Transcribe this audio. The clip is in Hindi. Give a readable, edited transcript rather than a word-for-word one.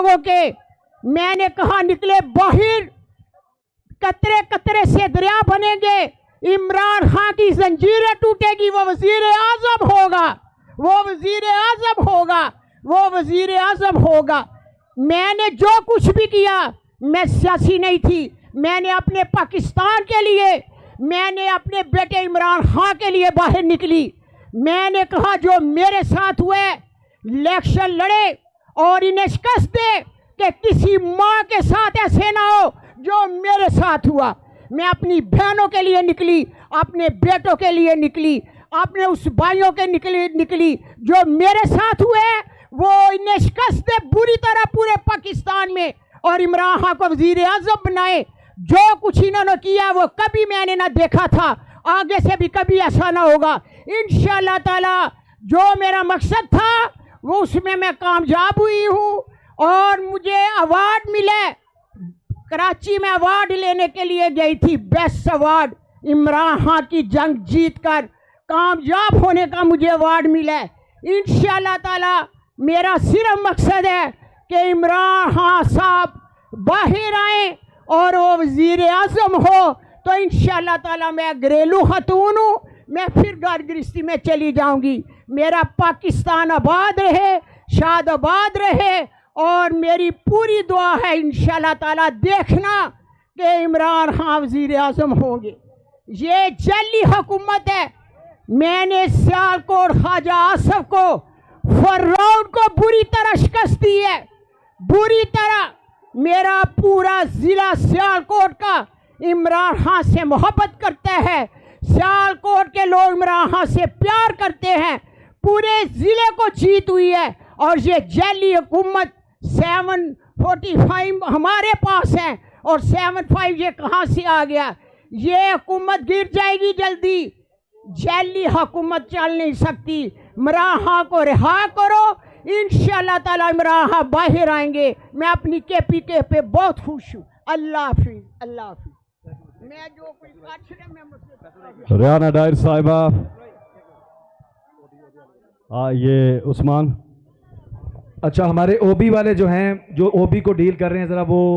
लोगों के मैंने कहा निकले बाहर, कतरे कतरे से दरिया बनेंगे, इमरान खान की जंजीरें टूटेगी, वो वजीर आजम होगा, वो वजीर आजम होगा, वो वजीर आजम होगा। मैंने जो कुछ भी किया, मैं सियासी नहीं थी, मैंने अपने पाकिस्तान के लिए, मैंने अपने बेटे इमरान खान के लिए बाहर निकली। मैंने कहा जो मेरे साथ हुए, इलेक्शन लड़े और इन्हें शिकस्त दे कि किसी माँ के साथ ऐसे ना हो जो मेरे साथ हुआ। मैं अपनी बहनों के लिए निकली, अपने बेटों के लिए निकली, अपने उस भाइयों के निकली जो मेरे साथ हुए, वो इन्हें शिकस्त दे बुरी तरह पूरे पाकिस्तान में, और इमरान खान को वजीर आजम बनाए। जो कुछ इन्होंने किया वो कभी मैंने ना देखा था, आगे से भी कभी ऐसा ना होगा इंशाअल्लाह ताला। जो मेरा मकसद था वो उसमें मैं कामयाब हुई हूँ, और मुझे अवार्ड मिले। कराची में अवार्ड लेने के लिए गई थी, बेस्ट अवार्ड, इमरान खान की जंग जीत कर कामयाब होने का मुझे अवार्ड मिला है। इंशाअल्लाह ताला मेरा सिर्फ मकसद है कि इमरान खान साहब बाहर आए और वो वजीर आजम हो, तो इंशाअल्लाह ताला मैं घरेलू खतून हूँ, मैं फिर घर गृहस्थी में चली जाऊंगी। मेरा पाकिस्तान आबाद रहे, शाद आबाद रहे, और मेरी पूरी दुआ है इंशाअल्लाह ताला देखना कि इमरान खान वजीर आजम होंगे। ये जल्दी हुकूमत है। मैंने सियालकोट ख्वाजा आसफ को, फर्राउन को बुरी तरह शिकस्त दी है, बुरी तरह। मेरा पूरा जिला सियालकोट का इमरान खान से मोहब्बत करता है, सियालकोट के लोग इमरान खान से प्यार करते हैं, पूरे ज़िले को जीत हुई है। और ये जैली हुकूमत 745 हमारे पास है, और 75 ये कहाँ से आ गया? ये हुकूमत गिर जाएगी जल्दी, जैली हुकूमत चल नहीं सकती। इमरान खान को रिहा करो, इंशाअल्लाह ताला इमरान खान बाहर आएंगे। मैं अपनी KPK पे बहुत खुश हूँ। अल्लाह हाफिज़, अल्लाह हाफिज़। मैं जो कोई रियाना डायर साहिबा, ये उस्मान। अच्छा, हमारे ओबी वाले जो हैं, जो ओबी को डील कर रहे हैं, ज़रा वो